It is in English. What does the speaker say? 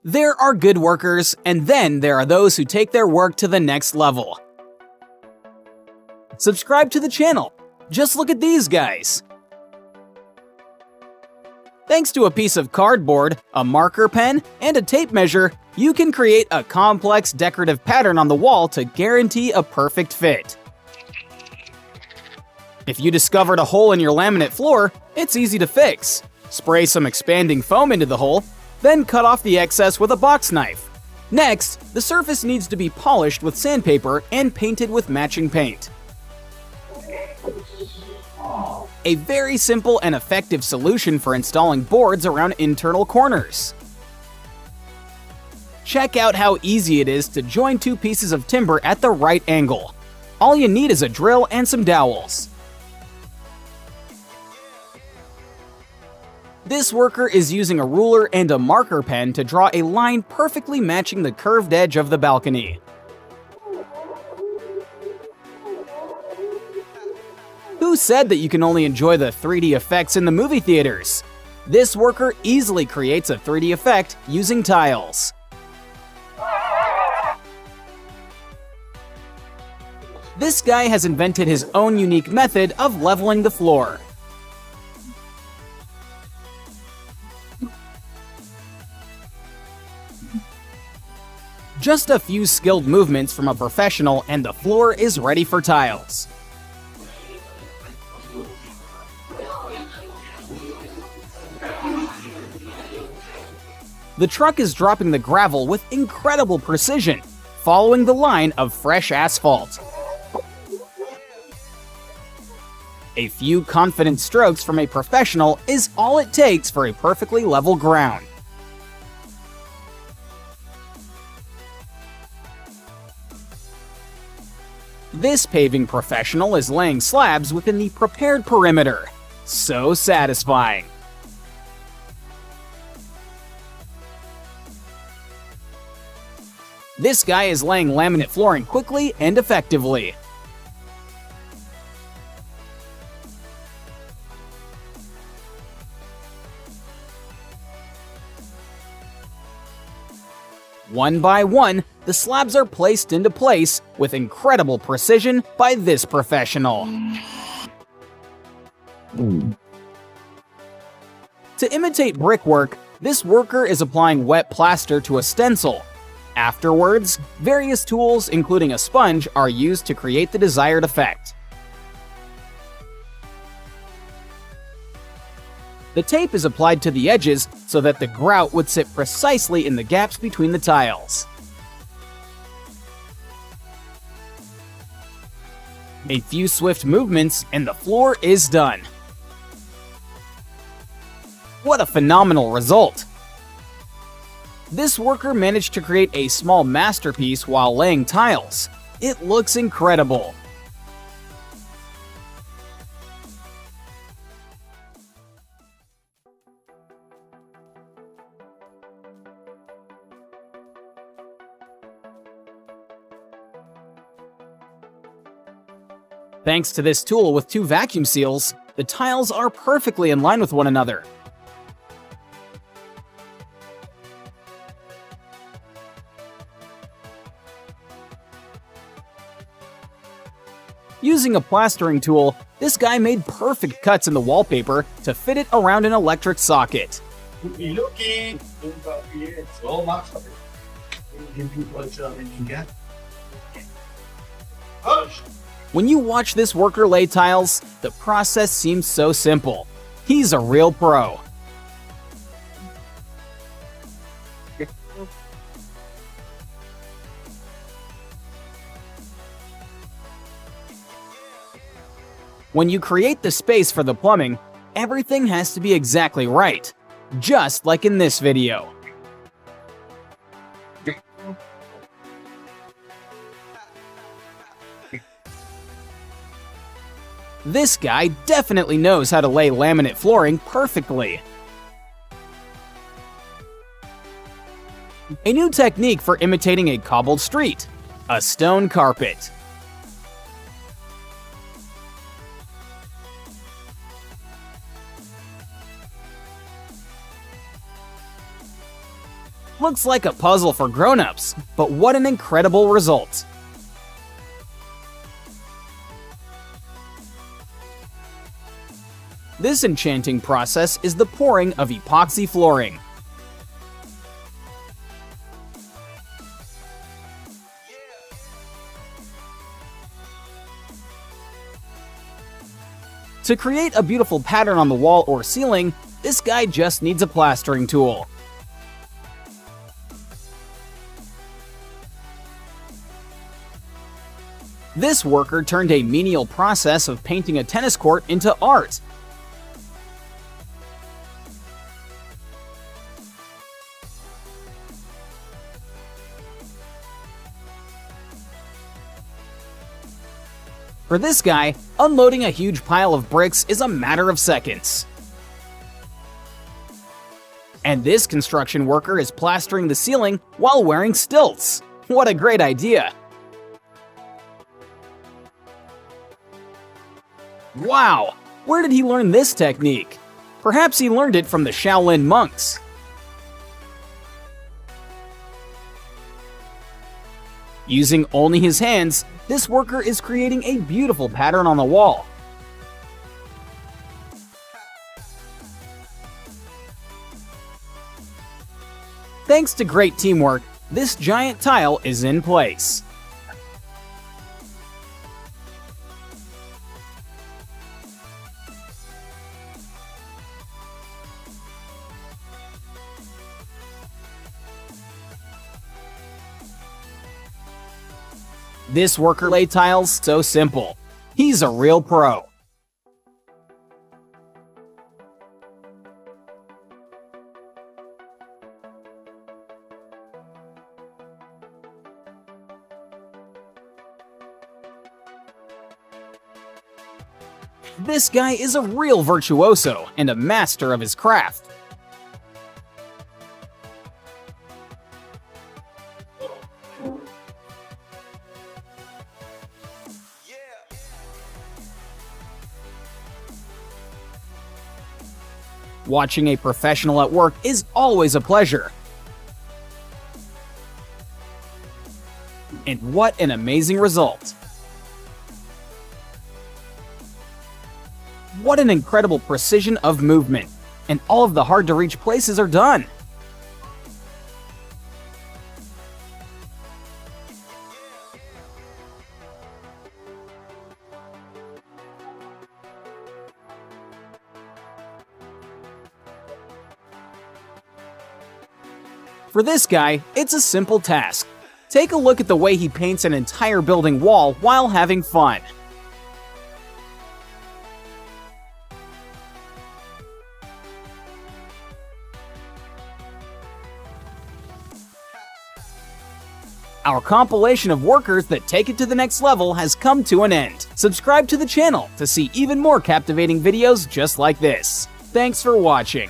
There are good workers, and then there are those who take their work to the next level. Subscribe to the channel. Just look at these guys. Thanks to a piece of cardboard, a marker pen, and a tape measure, you can create a complex decorative pattern on the wall to guarantee a perfect fit. If you discovered a hole in your laminate floor, it's easy to fix. Spray some expanding foam into the hole, then cut off the excess with a box knife. Next, the surface needs to be polished with sandpaper and painted with matching paint. A very simple and effective solution for installing boards around internal corners. Check out how easy it is to join two pieces of timber at the right angle. All you need is a drill and some dowels. This worker is using a ruler and a marker pen to draw a line perfectly matching the curved edge of the balcony. Who said that you can only enjoy the 3D effects in the movie theaters? This worker easily creates a 3D effect using tiles. This guy has invented his own unique method of leveling the floor. Just a few skilled movements from a professional and the floor is ready for tiles. The truck is dropping the gravel with incredible precision, following the line of fresh asphalt. A few confident strokes from a professional is all it takes for a perfectly level ground. This paving professional is laying slabs within the prepared perimeter. So satisfying. This guy is laying laminate flooring quickly and effectively. One by one, the slabs are placed into place with incredible precision by this professional. To imitate brickwork, this worker is applying wet plaster to a stencil. Afterwards, various tools, including a sponge, are used to create the desired effect. The tape is applied to the edges so that the grout would sit precisely in the gaps between the tiles. A few swift movements and the floor is done. What a phenomenal result! This worker managed to create a small masterpiece while laying tiles. It looks incredible. Thanks to this tool with two vacuum seals, the tiles are perfectly in line with one another. Using a plastering tool, this guy made perfect cuts in the wallpaper to fit it around an electric socket. When you watch this worker lay tiles, the process seems so simple. He's a real pro. When you create the space for the plumbing, everything has to be exactly right, just like in this video. This guy definitely knows how to lay laminate flooring perfectly. A new technique for imitating a cobbled street: a stone carpet. Looks like a puzzle for grown-ups, but what an incredible result! This enchanting process is the pouring of epoxy flooring. To create a beautiful pattern on the wall or ceiling, this guy just needs a plastering tool. This worker turned a menial process of painting a tennis court into art. For this guy, unloading a huge pile of bricks is a matter of seconds. And this construction worker is plastering the ceiling while wearing stilts. What a great idea! Wow! Where did he learn this technique? Perhaps he learned it from the Shaolin monks. Using only his hands, this worker is creating a beautiful pattern on the wall. Thanks to great teamwork, this giant tile is in place. This worker laid tiles so simple. He's a real pro. This guy is a real virtuoso and a master of his craft. Watching a professional at work is always a pleasure. And what an amazing result! What an incredible precision of movement! And all of the hard-to-reach places are done! For this guy, it's a simple task. Take a look at the way he paints an entire building wall while having fun. Our compilation of workers that take it to the next level has come to an end. Subscribe to the channel to see even more captivating videos just like this. Thanks for watching.